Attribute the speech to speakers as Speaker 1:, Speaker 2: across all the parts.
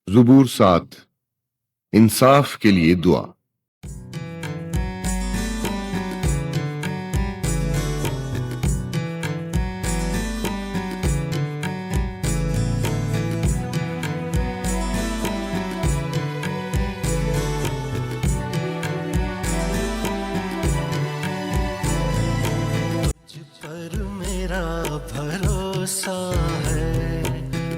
Speaker 1: ज़ुबूर 7 इंसाफ के लिए दुआ।
Speaker 2: तुझ पर मेरा भरोसा है,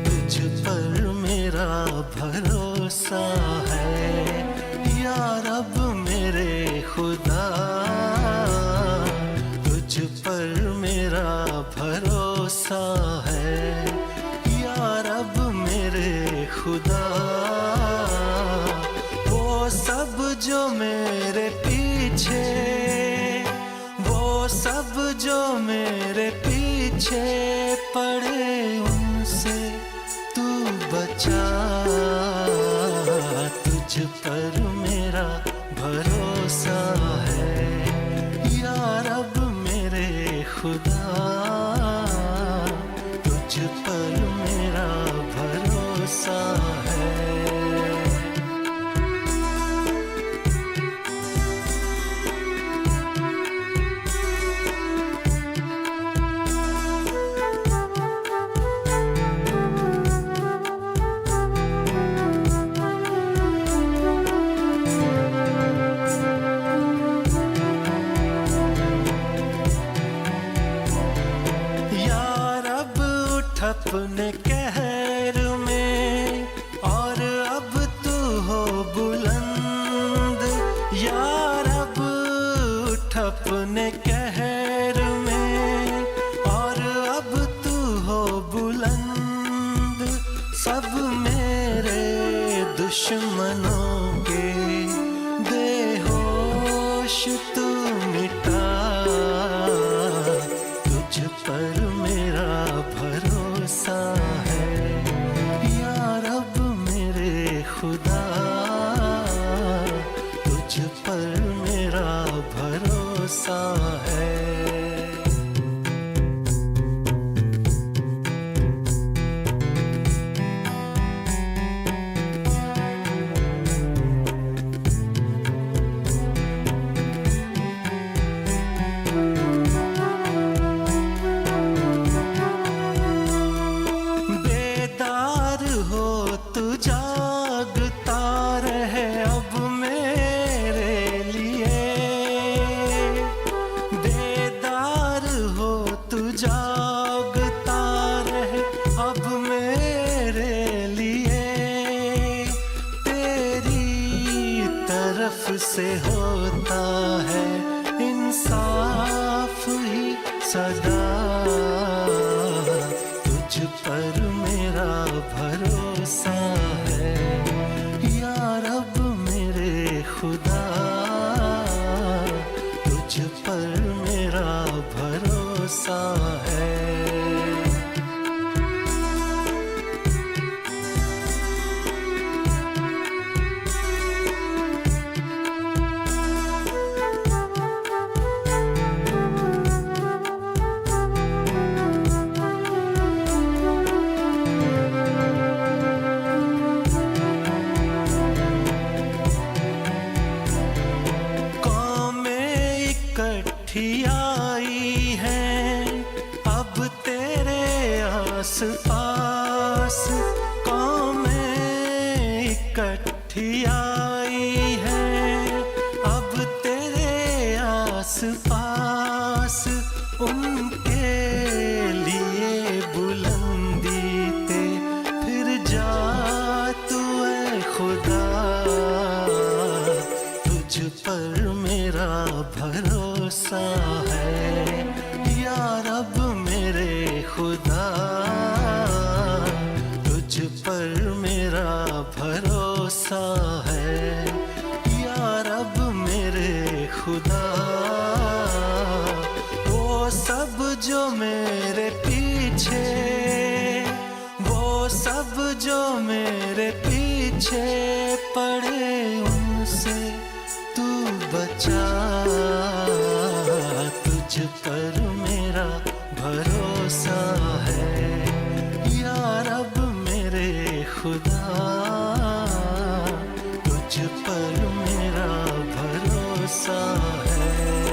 Speaker 2: तुझ पर मेरा भरोसा है, या रब मेरे खुदा। तुझ पर मेरा भरोसा है, या रब मेरे खुदा। वो सब जो मेरे पीछे, वो सब जो मेरे पीछे पड़े, उनसे तू बचा। तुझ पर मेरा भरोसा है, या रब मेरे खुदा। तुझ पर मेरा भरोसा है। या रब उठ अपने कहर में, और अब तू हो बुलंद। या रब उठ अपने कहर में, और अब तू हो बुलंद। सब मेरे दुश्मनों के बेहोश तू मिटा। तुझ पर मेरा भरोसा है, या रब मेरे खुदा। तुझ पर मेरा भरोसा है। बेदार हो तू जागता रहे अब मेरे लिए। बेदार हो तू जागता रहे अब मेरे लिए। तेरी तरफ से होता है इंसाफ ही सदा। तुझ पर मेरा भरोसा है, या रब मेरे खुदा। तुझ पर मेरा भरोसा है। कौमें इकट्ठी आई हैं अब तेरे आस पास। कौमें इकट्ठी आई हैं अब तेरे आस पास। उनके लिए बुलंदी ते फिर जा तू ऐ खुदा। तुझ पर मेरा भरोसा है, या रब मेरे खुदा। तुझ पर मेरा भरोसा है, या रब मेरे खुदा। वो सब जो मेरे पीछे, वो सब जो मेरे पीछे पड़े, उनसे तू बचा। तुझ पर मेरा भरोसा है, या रब मेरे खुदा। सा है।